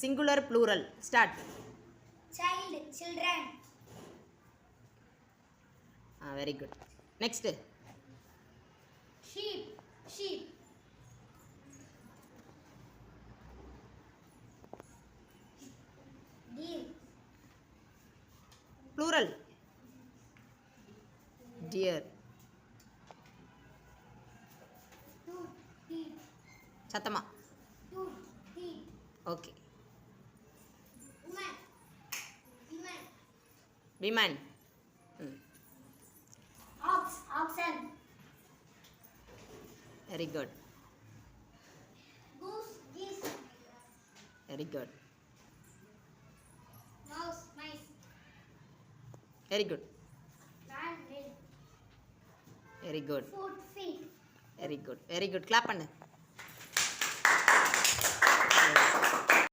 Singular, plural. Start. Child, children. Very good. Next. Sheep, sheep. Deer, Plural. Deer. two, teeth, சத்தமா. two, teeth. Okay. Woman, woman. Women. Ox, oxen. Very good. Goose, geese. Very good. Mouse, mice. Very good. Man, mill. Very good. Foot, feet. Very good. Very good. Clap பண்ணு.